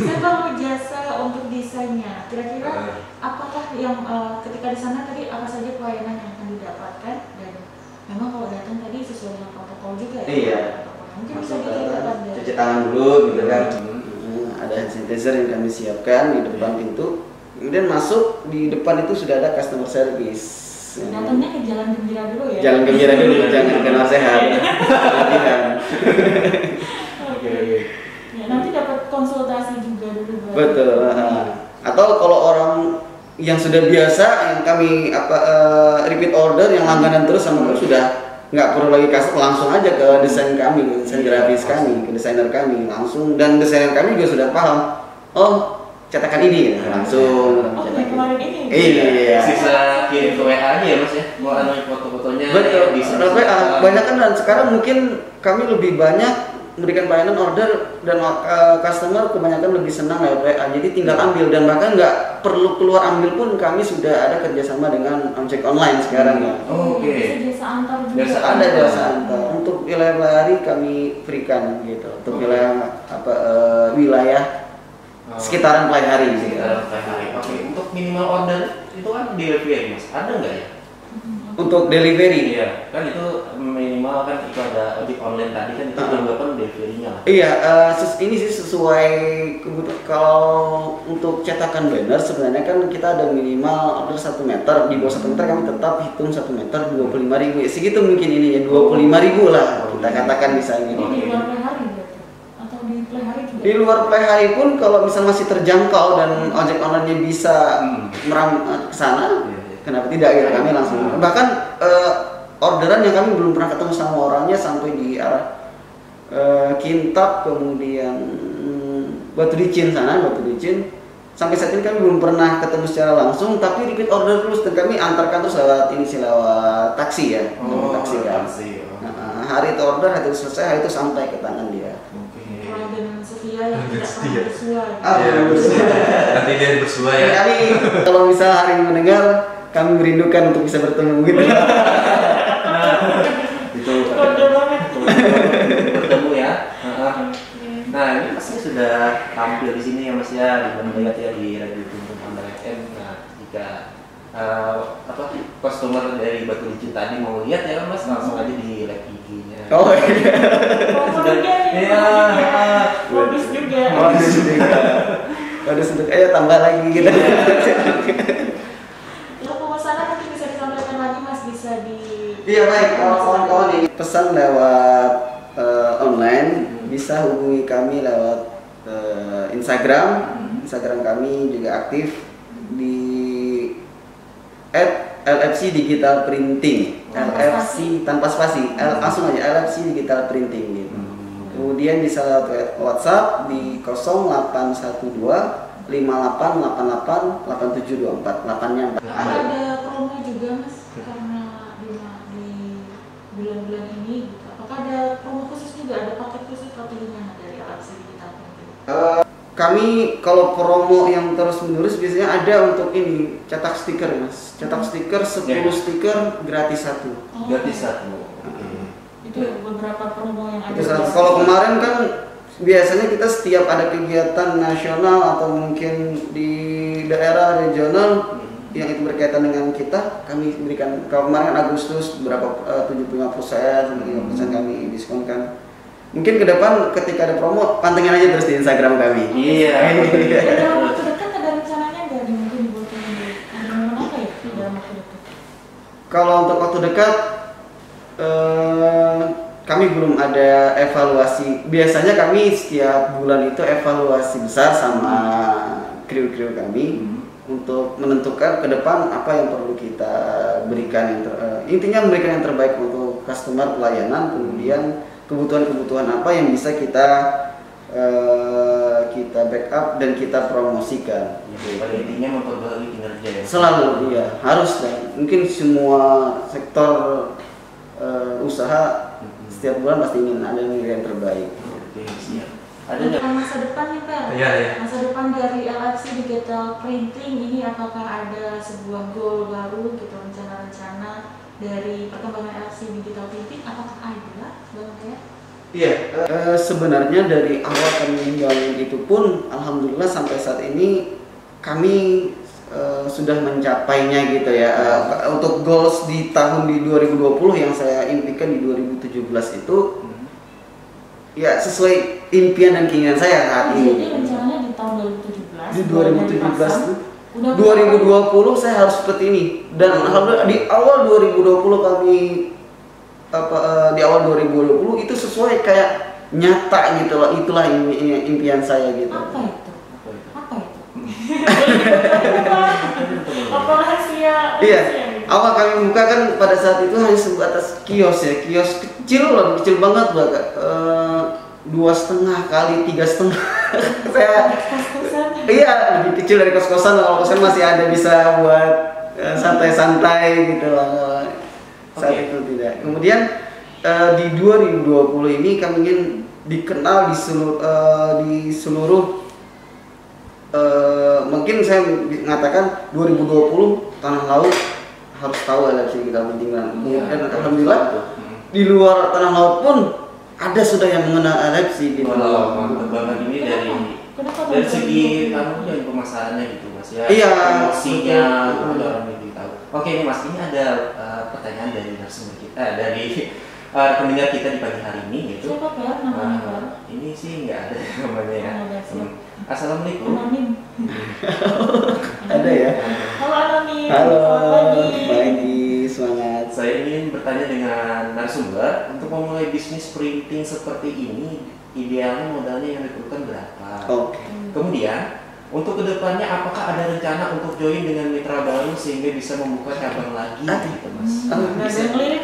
Saya perlu jasa untuk desainnya. Kira-kira apakah yang ketika di sana tadi apa saja pelayanan yang akan didapatkan, dan memang kalau datang tadi sesuai dengan protokol juga ya? Iya. Mungkin bisa diceritakan cuci tangan dulu gitu kan. Ada hand sanitizer yang kami siapkan di depan pintu. Kemudian masuk, di depan itu sudah ada customer service. Datangnya ke Jalan Gembira dulu ya? Jalan Gembira dulu, jangan kenal sehat. Ya, nanti dapat konsultasi juga dulu. Betul. Atau kalau orang yang sudah biasa, yang kami repeat order, yang langganan terus sama kami, sudah nggak perlu lagi custom, langsung aja ke desain kami, desain grafis kami, ke desainer kami langsung, dan desainer kami juga sudah paham. Oh, cetakan ini langsung Oh, yang kemarin ini. iya. Sisa kirim ke WA aja ya Mas ya. Mau anu foto-fotonya Betul. di Banyak kan, dan sekarang mungkin kami lebih banyak memberikan pelayanan order, dan customer kebanyakan lebih senang lewat WA. Jadi tinggal ambil, dan bahkan nggak perlu keluar ambil pun kami sudah ada kerjasama dengan ojek online sekarang ya. Oke. Jasa antar juga. Ada jasa antar. Untuk wilayah hari kami berikan gitu. Untuk wilayah wilayah sekitaran Play Hari gitu. Oke, untuk minimal order itu kan delivery Mas. Ada nggak ya? Untuk delivery. Iya, kan itu minimal kan itu ada ojek online tadi kan itu kan delivery-nya lah. Iya, ini sih sesuai kebutuhan. Kalau untuk cetakan banner sebenarnya kan kita ada minimal order 1 meter. Di bawah 1 meter kami tetap hitung 1 meter 25.000. Ya, segitu mungkin ini ya, 25.000 lah kita katakan misalnya. Di luar Play Hari berarti? Atau di Play Hari juga? Di luar Play Hari pun kalau misal masih terjangkau dan ojek online-nya bisa ke sana, kenapa tidak ya, kami langsung. Bahkan orderan yang kami belum pernah ketemu sama orangnya sampai di arah Kintab, kemudian Batu Licin sana, Batu Licin. Sampai saat ini kami belum pernah ketemu secara langsung, tapi repeat order terus, dan kami antarkan terus lewat ini sih, lewat taksi ya. Taksi kan. Hari itu order, hari itu selesai, hari itu sampai ke tangan dia. Kalau dengan setia yang tidak pernah bersuara. Nanti dia bersuara ya. Kali kalau misal hari ini mendengar, kami merindukan untuk bisa bertemu gitu. Itu Kode banget. bertemu ya. Nah, ini pasti sudah tampil di sini ya Mas ya, di melihat ya di Radio Tuntun Pandang FM. Nah, jika customer dari Batu Licin tadi mau lihat ya Mas, langsung aja di live IG-nya. Oh iya. Iya. Modus juga. Modus untuk ayo tambah lagi gitu. Untuk pemesanan mungkin bisa disampaikan lagi Mas, bisa di. Iya baik, kalau kawan-kawan ini pesan lewat online, bisa hubungi kami lewat Instagram. Instagram kami juga aktif di @LFC Digital Printing. LFC tanpa spasi, langsung aja LFC Digital Printing gitu. Kemudian bisa lewat WhatsApp di 0812 5888 8724, 8-nya 4. Ada promo juga Mas, karena di bulan-bulan ini gitu. Apakah ada promo khusus juga, ada paket khusus atau gimana dari LFC Digital Printing? Kami kalau promo yang terus menerus biasanya ada untuk ini, cetak stiker Mas. Cetak stiker 10 stiker gratis 1. Gratis 1. Itu beberapa promo yang ada. Kalau kemarin kan biasanya kita setiap ada kegiatan nasional atau mungkin di daerah regional yang itu berkaitan dengan kita, kami berikan. Kalau kemarin kan Agustus berapa 75% sampai 50% kami diskonkan. Mungkin ke depan ketika ada promo, pantengin aja terus di Instagram kami. Iya. Dalam waktu dekat ada rencananya nggak mungkin dibuat ada momen apa ya dalam waktu dekat? Kalau untuk waktu dekat, kami belum ada evaluasi. Biasanya kami setiap bulan itu evaluasi besar sama kru-kru kami untuk menentukan ke depan apa yang perlu kita berikan. Intinya memberikan yang terbaik untuk customer, pelayanan, kemudian kebutuhan-kebutuhan apa yang bisa kita backup dan kita promosikan. Pada intinya memperbaiki kinerja ya. Selalu, iya, harus. Dan mungkin semua sektor usaha setiap bulan pasti ingin ada yang terbaik. Oke, siap. Ada Untuk nggak? masa depan nih Pak, Iya. masa depan dari LFC Digital Printing ini apakah ada sebuah goal baru gitu, rencana-rencana dari perkembangan LFC Digital Printing, apakah ada Bang Ria? Iya, sebenarnya dari awal kami membangun itu pun alhamdulillah sampai saat ini kami sudah mencapainya gitu ya. Untuk goals di tahun 2020 yang saya impikan di 2017 itu ya sesuai impian dan keinginan saya saat Jadi ini. rencananya di tahun 2017. Di 2017 itu 2020 saya harus seperti ini, dan alhamdulillah di awal 2020 kami di awal 2020 itu sesuai kayak nyata gitu loh. Itulah impian saya gitu. Apa itu? Apa itu? Apa rahasia? Iya, awal kami buka kan pada saat itu hanya sebatas kios ya, kios kecil loh, kecil banget bahkan 2,5 kali 3,5. Saya Iya, lebih kecil dari kos-kosan. Kalau kosan masih ada bisa buat santai-santai gitu loh. Saat Oke. itu tidak. Kemudian di 2020 ini kami ingin dikenal di seluruh mungkin saya mengatakan 2020 Tanah Laut harus tahu LFC Digital Printing Benar. Kemudian alhamdulillah di luar Tanah Laut pun ada sudah yang mengenal LFC gitu. Wow, mantap banget ini dari Kenapa dari Bang? segi anunya pemasarannya gitu Mas ya. Iya. Emosinya Betul. ada orang yang tahu. Oke ini Mas, ini ada pertanyaan dari narasumber kita dari pendengar kita di pagi hari ini gitu. Siapa Per? Namanya Per? Ini sih nggak ada namanya ya. Oh, nggak, siap. Assalamualaikum. Anonim. Ada ya. Halo Anonim. Halo, Selamat pagi. pagi, semangat. Saya ingin bertanya dengan narasumber untuk memulai bisnis printing seperti ini, idealnya modalnya yang diperlukan berapa? Oke. Kemudian untuk kedepannya apakah ada rencana untuk join dengan mitra baru sehingga bisa membuka cabang lagi gitu Mas? Oh, Nggak ada bisa. yang lirik.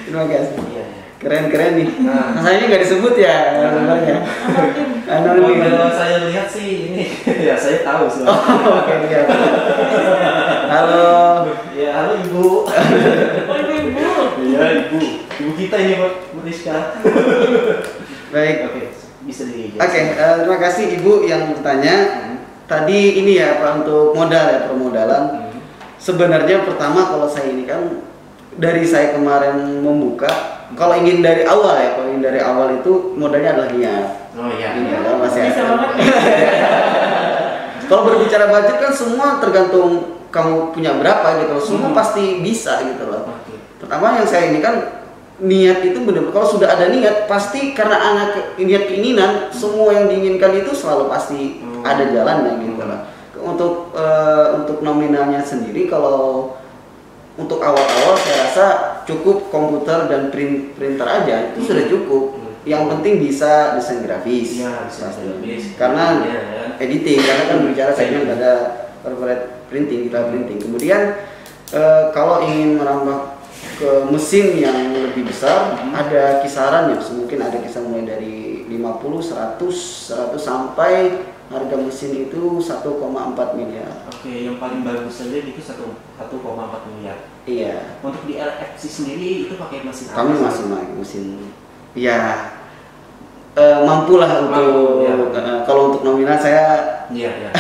Terima kasih. Iya. Keren-keren nih. Nah. Masanya nggak disebut ya nomornya. Anonim. Anonim. Kalau saya lihat sih ini ya saya tahu sih. Oke, iya. Halo. Ya halo Ibu. Oh ibu. Iya Ibu. Ibu kita ini Bu Rizka. Baik. Oke, bisa dijelasin. Oke, terima kasih Ibu yang bertanya. Tadi ini ya Pak untuk modal ya, permodalan. Sebenarnya pertama kalau saya ini kan dari saya kemarin membuka, kalau ingin dari awal ya, kalau ingin dari awal itu modalnya adalah niat. Oh iya. Ini adalah masih Bisa ada. banget. Kalau berbicara budget kan semua tergantung kamu punya berapa gitu loh. Semua pasti bisa gitu loh. Oke. Pertama yang saya ini kan niat itu benar-benar kalau sudah ada niat pasti karena anak niat keinginan semua yang diinginkan itu selalu pasti ada jalannya gitu loh. Untuk nominalnya sendiri kalau untuk awal-awal saya rasa cukup komputer dan printer aja itu sudah cukup. Yang penting bisa desain grafis. Iya, bisa grafis. Karena Iya, ya. editing karena kan bicara segmen pada corporate printing, digital printing. Kemudian kalau ingin merambah ke mesin yang lebih besar ada kisaran ya, mungkin ada kisaran mulai dari 50, 100 sampai harga mesin itu 1,4 miliar. Oke, yang paling bagus saja itu 1,4 miliar. Iya. Untuk di LFC sendiri itu pakai mesin apa? Kami masih pakai mesin. Ya mampulah untuk Mampu, kalau untuk nominal saya Iya, iya.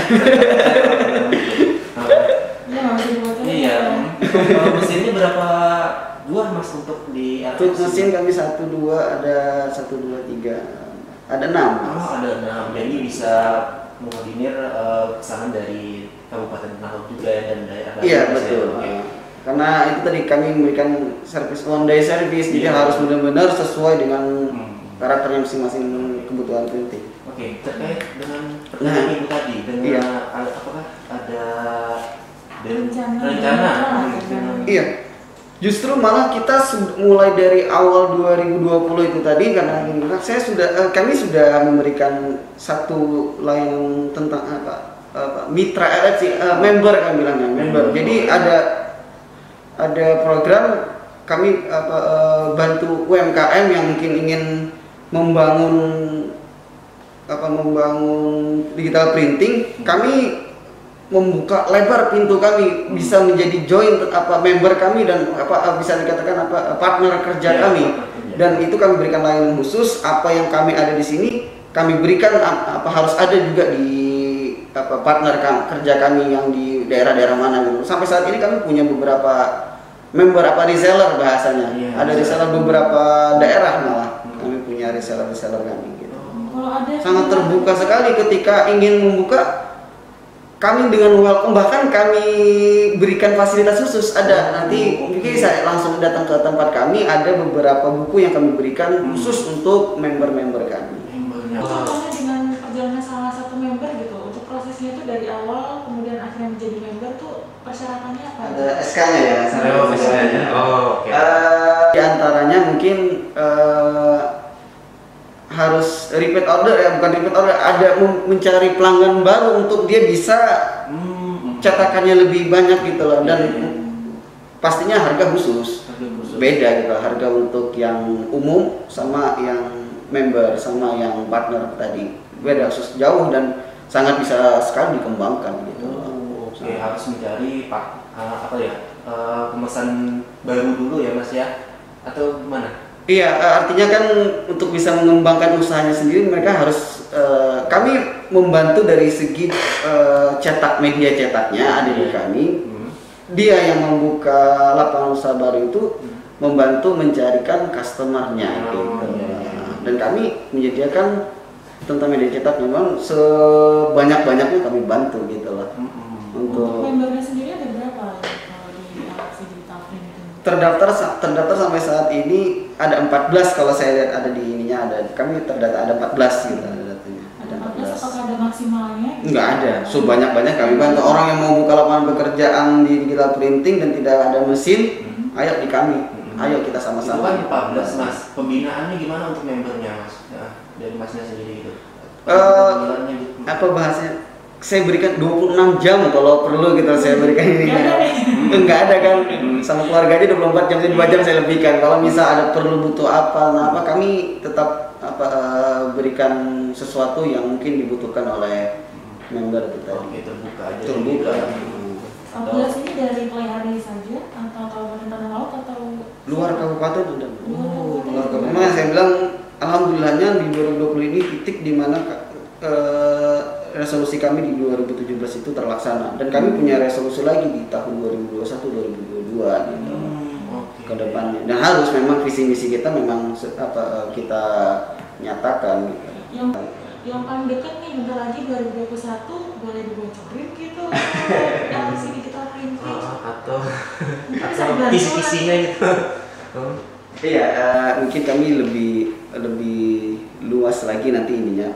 Iya masih buatnya. Iya. Kalau mesinnya berapa buah Mas untuk di LFC? untuk mesin kami 1, 2 ada 1, 2, 3 ada 6. Oh, ada 6. Jadi bisa mengordinir pesanan dari Kabupaten Laut juga ya, dan daerah lain. Iya Mas, ya? betul. Oke. Karena itu tadi kami memberikan service one day service, jadi Iya. harus benar-benar sesuai dengan Hmm. karakternya masing-masing kebutuhan printing. Oke, terkait dengan pertanyaan Ibu tadi, dengan Iya. apakah ada Rencana. dengan Iya. Justru malah kita mulai dari awal 2020 itu tadi karena kami sudah memberikan satu layanan tentang mitra LFC member kami bilangnya member. Jadi ada program kami bantu UMKM yang mungkin ingin membangun digital printing. Kami membuka lebar pintu kami bisa menjadi join member kami dan bisa dikatakan partner kerja Ya, kami. partner kerja. Dan itu kami berikan layanan khusus apa yang kami ada di sini kami berikan harus ada juga di partner kerja kami yang di daerah-daerah mana gitu. Sampai saat ini kami punya beberapa member reseller bahasanya. Iya, Ada reseller beberapa daerah malah. Kami punya reseller kami gitu. Kalau ada Sangat terbuka sekali ketika ingin membuka. Kami dengan welcome, bahkan kami berikan fasilitas khusus. Ada nanti mungkin saya langsung datang ke tempat kami, ada beberapa buku yang kami berikan khusus untuk member-member kami. membernya? Contohnya dengan perjalanan salah satu member gitu, untuk prosesnya itu dari awal kemudian akhirnya menjadi member tuh persyaratannya apa? Ada SK-nya ya. Oh, misalnya. Oh, oke. Di antaranya mungkin harus repeat order ya, bukan repeat order, ada mencari pelanggan baru untuk dia bisa cetakannya lebih banyak gitu loh, dan pastinya harga khusus. Harga khusus. Beda gitu, harga untuk yang umum sama yang member sama yang partner tadi beda khusus jauh. Dan sangat bisa sekali dikembangkan gitu. Oke, harus mencari pemesan baru dulu ya Mas ya, atau gimana? Iya, artinya kan untuk bisa mengembangkan usahanya sendiri mereka harus kami membantu dari segi cetak media cetaknya ada di kami. Dia yang membuka lapangan usaha baru itu membantu mencarikan customernya gitu. Dan kami menyediakan tentang media cetak memang sebanyak-banyaknya kami bantu gitu lah. Untuk membernya sendiri ada berapa di LFC Digital Printing? Terdaftar sampai saat ini ada 14 kalau saya lihat ada di ininya kami terdata ada 14 gitu ada datanya. Ada 14. Apakah ada maksimalnya? Enggak ada. Sebanyak-banyak kami bantu orang yang mau buka lapangan pekerjaan di Digital Printing dan tidak ada mesin, ayo di kami. Ayo kita sama-sama. Itu kan 14 Mas. Pembinaannya gimana untuk membernya Mas? Ya, dari Masnya sendiri gitu. Apa bahasanya? Saya berikan 26 jam kalau perlu gitu saya berikan ini. Enggak ada kan sama keluarga aja 24 jam, 2 jam saya lebihkan. Kalau misal ada perlu butuh apa kami tetap berikan sesuatu yang mungkin dibutuhkan oleh member kita. Oke, terbuka aja. Terbuka. 14 ini dari Playhari saja atau Kabupaten Tanah Laut atau Luar kabupaten udah. Luar kabupaten. Memang saya bilang alhamdulillahnya di 2020 ini titik di mana resolusi kami di 2017 itu terlaksana dan kami punya resolusi lagi di tahun 2021 2022 gitu ke depannya. Dan harus memang visi misi kita memang kita nyatakan gitu. Yang paling dekat nih bentar lagi 2021 boleh dibocorin gitu LFC Digital Printing atau kisi-kisinya gitu. Iya, mungkin kami lebih luas lagi nanti ininya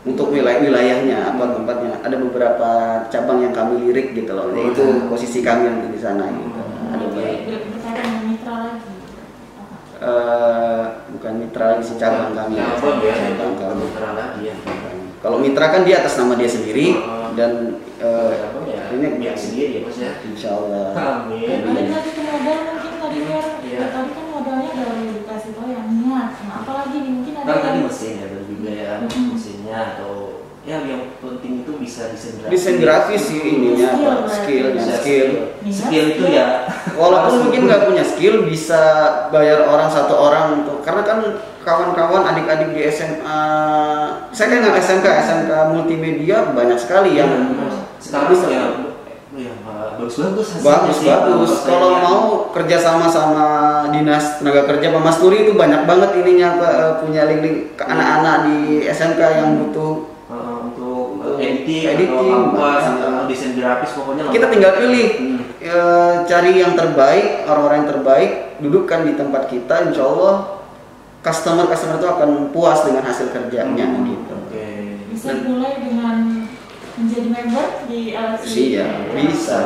untuk wilayahnya tempatnya. Ada beberapa cabang yang kami lirik gitu loh. Itu posisi kami nanti di sana gitu. Ada berkaitan dengan mitra lagi. Bukan mitra lagi sih cabang kami. Cabang kami. Mitra lagi ya. Kalau mitra kan dia atas nama dia sendiri dan ini pihak sendiri ya Mas ya. Insyaallah. Amin. Balik lagi ke modal mungkin tadi tadi kan modalnya dari dikasih tahu yang niat. Nah, apalagi nih mungkin ada tadi mesin ya juga ya mesinnya atau ya yang penting itu bisa desain grafis sih ininya skill itu ya walaupun mungkin nggak punya skill bisa bayar satu orang untuk karena kan kawan-kawan adik-adik di SMA saya kan nggak SMK multimedia banyak sekali yang sekarang bisa bagus. Kalau mau kerja sama dinas tenaga kerja Pak Mas Turi itu banyak banget ininya punya link ke anak-anak di SMK yang butuh untuk editing atau desain grafis pokoknya. Kita tinggal pilih cari yang terbaik, orang-orang yang terbaik, dudukkan di tempat kita, insya Allah customer itu akan puas dengan hasil kerjanya gitu. Bisa dimulai dengan menjadi member di LFC. Iya, bisa.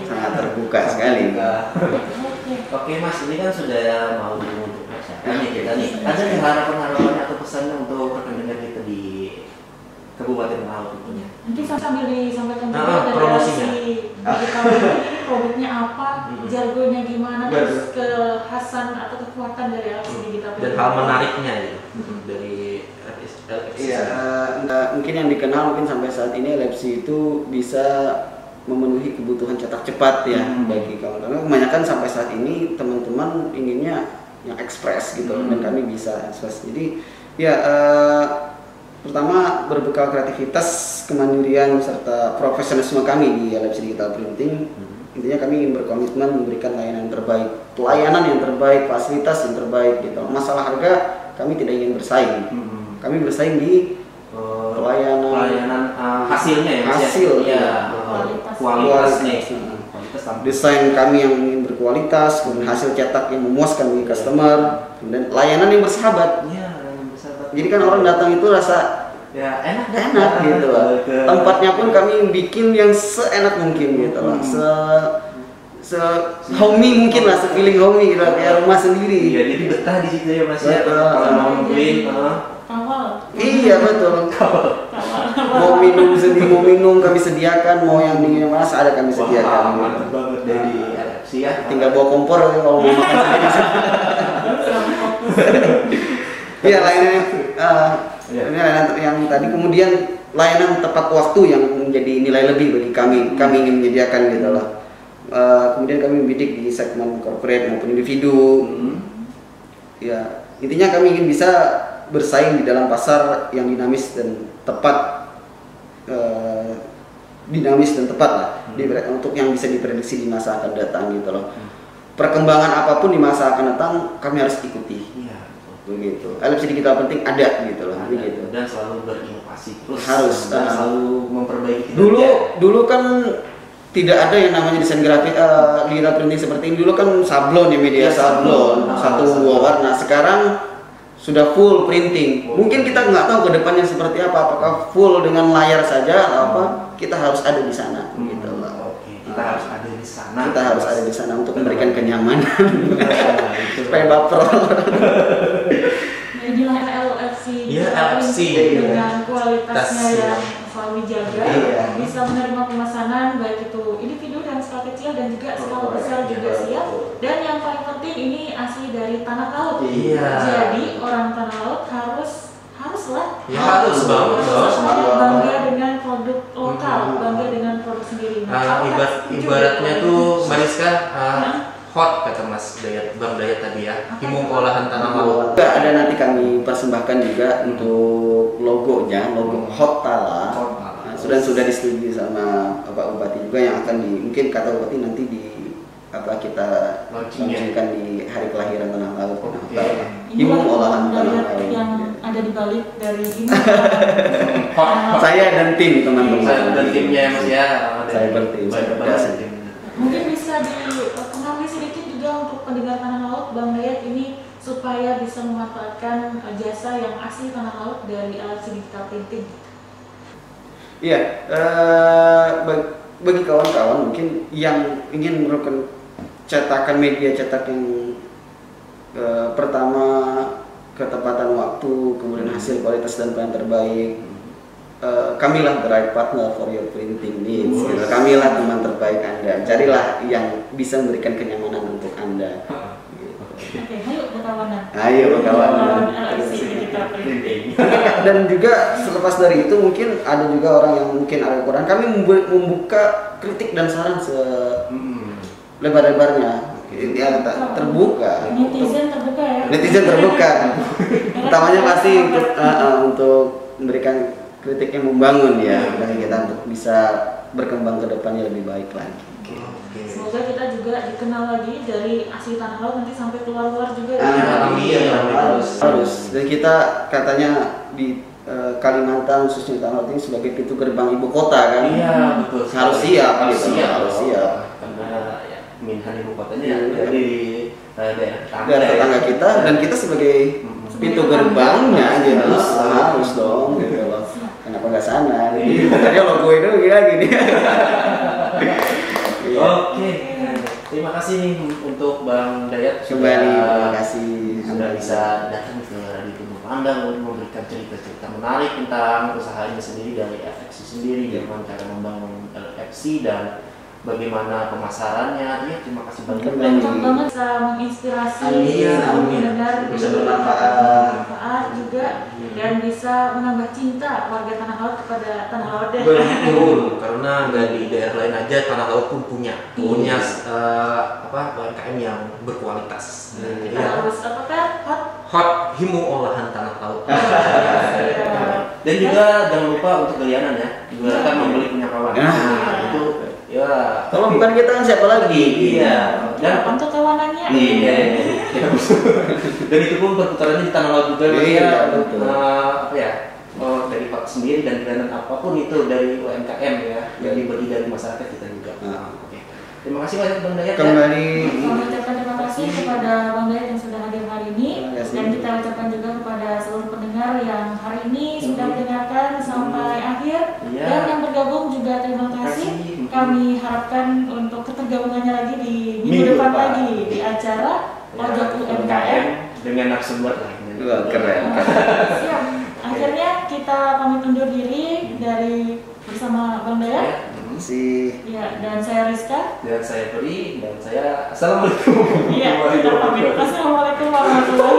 Sangat terbuka sekali. Oke Mas, ini kan sudah mau untuk masyarakat kita nih. Ada harapan-harapannya atau pesannya untuk rekan-rekan kita di Kabupaten Laut tentunya? Mungkin sambil disampaikan juga dari promosinya. Digital ini produknya apa, jargonnya gimana, terus kekhasan atau kekuatan dari LFC Digital dan hal menariknya gitu dari LFC. Iya, mungkin yang dikenal mungkin sampai saat ini LFC itu bisa memenuhi kebutuhan cetak cepat ya bagi kawan-kawan. Kebanyakan sampai saat ini teman-teman inginnya yang ekspres gitu dan kami bisa ekspres. Jadi ya pertama berbekal kreativitas, kemandirian serta profesionalisme kami di LFC Digital Printing, intinya kami ingin berkomitmen memberikan layanan terbaik, pelayanan yang terbaik, fasilitas yang terbaik gitu. Masalah harga kami tidak ingin bersaing. Kami bersaing di pelayanan hasilnya ya. Hasil ya. Kualitas nih. Desain kami yang ingin berkualitas, kemudian hasil cetak yang memuaskan bagi customer, dan layanan yang bersahabat. Jadi kan orang datang itu rasa ya enak gitu lah. Tempatnya pun kami bikin yang seenak mungkin gitu lah. Se homey mungkin lah, se-feeling homey gitu, kayak rumah sendiri. Iya, jadi betah di situ ya Mas ya. Kalau mau beli Iya betul. Mau minum kami sediakan, mau yang dingin mas ada kami sediakan. Mantap banget dari LFC ya. Tinggal bawa kompor kalau mau makan sendiri. Iya lainnya Ini layanan yang tadi, kemudian layanan tepat waktu yang menjadi nilai lebih bagi kami. Kami ingin menyediakan gitu loh. Kemudian kami membidik di segmen corporate maupun individu. Ya, intinya kami ingin bisa bersaing di dalam pasar yang dinamis dan tepat, lah, untuk yang bisa diprediksi di masa akan datang gitu loh. Perkembangan apapun di masa akan datang kami harus ikuti. Begitu. LFC Digital Printing ada gitu loh. Begitu. Dan selalu berinovasi terus. Harus dan selalu memperbaiki. Dulu kan tidak ada yang namanya desain grafik digital printing seperti ini. Dulu kan sablon ya, media sablon, satu warna. Sekarang sudah full printing. Mungkin kita nggak tahu ke depannya seperti apa. Apakah full dengan layar saja atau apa? Kita harus ada di sana. Gitu loh. Kita harus ada di sana. Kita harus ada di sana untuk memberikan kenyamanan. Supaya baper. Inilah LFC. LFC dengan kualitasnya yang selalu dijaga, bisa menerima pemesanan baik itu individu dan skala kecil dan juga skala besar juga siap. Dan yang paling penting ini asli dari tanah laut. Jadi orang tanah laut harus harus bangga dengan produk lokal, bangga dengan produk sendiri. Ibaratnya tuh Mariska hot kata Mas Dayat, Bang Dayat tadi ya, himung olahan tanah laut. Ada nanti kami persembahkan juga untuk logonya, logo Hot Tala. Sudah disetujui sama Pak Bupati juga, yang akan mungkin kata Bupati nanti kita launchingkan di hari kelahiran tanah laut. Himung olahan tanah laut yang ada di balik dari ini. Saya dan tim teman-teman. Dan timnya Mas ya. Saya bertim. Mungkin bisa dikenali sedikit juga untuk pendengar tanah laut, Bang Dayat ini supaya bisa memanfaatkan jasa yang asli tanah laut dari LFC Digital Printing. Iya, bagi kawan-kawan mungkin yang ingin melakukan cetakan media cetak yang pertama ketepatan waktu, kemudian hasil kualitas dan pelayanan terbaik. Kamilah the right partner for your printing needs. Kamilah teman terbaik Anda. Carilah yang bisa memberikan kenyamanan untuk Anda. Oke, ayo berkawanan. Ayo berkawanan. Dan juga selepas dari itu mungkin ada juga orang yang mungkin agak kurang. Kami membuka kritik dan saran selebar-lebarnya. Ya, terbuka. Netizen terbuka ya. Netizen terbuka. Utamanya pasti untuk memberikan kritik yang membangun ya, bagi kita untuk bisa berkembang ke depannya lebih baik lagi. Semoga kita juga dikenal lagi dari asli tanah laut nanti sampai keluar-luar juga. Harus. Dan kita katanya di Kalimantan khususnya tanah laut ini sebagai pintu gerbang ibu kota kan. Iya betul. Harus siap gitu. Harus siap. Karena ya minhan ibu kotanya di daerah tetangga kita, dan kita sebagai pintu gerbangnya gitu. Harus dong gitu loh. Kenapa nggak sana? Tadi logo itu gini. Oke, terima kasih nih untuk Bang Dayat. Kembali, terima kasih sudah bisa datang ke Radio Tuntun Pandang untuk memberikan cerita-cerita menarik tentang usahanya sendiri dari LFC sendiri, bagaimana cara membangun LFC dan bagaimana pemasarannya. Ya, terima kasih banyak. Banyak banget bisa menginspirasi, bisa bermanfaat juga, dan bisa menambah cinta warga tanah laut kepada tanah laut. Betul, karena nggak di daerah lain aja tanah laut pun punya UMKM yang berkualitas. Jadi harus hot himung olahan tanah laut. Dan juga jangan lupa untuk galianan ya, juga kan membeli punya kawan. Itu ya. Kalau bukan kita kan siapa lagi? Iya. Dan untuk kawanannya. Iya. Dan itu pun perputarannya di tanah laut juga. Iya, betul. Dari Pak sendiri dan galianan apapun itu dari UMKM ya, yang dibagi dari masyarakat kita juga. Oke. Terima kasih banyak Bang Dayat. Kembali. Mengucapkan terima kasih kepada Bang Dayat yang sudah hadir hari ini, dan kita ucapkan juga kepada seluruh pendengar yang hari ini sudah mendengarkan sampai akhir, dan yang bergabung juga terima kasih. Kami harapkan untuk ketergabungannya lagi di minggu depan lagi di acara Pojok UMKM dengan narasumber lainnya. Wah, keren. Siap. Akhirnya kita pamit undur diri dari bersama Bang Dayat. Ya, dan saya Rizka. Dan saya Peri, dan saya Assalamualaikum. Iya, kita pamit. Assalamualaikum warahmatullahi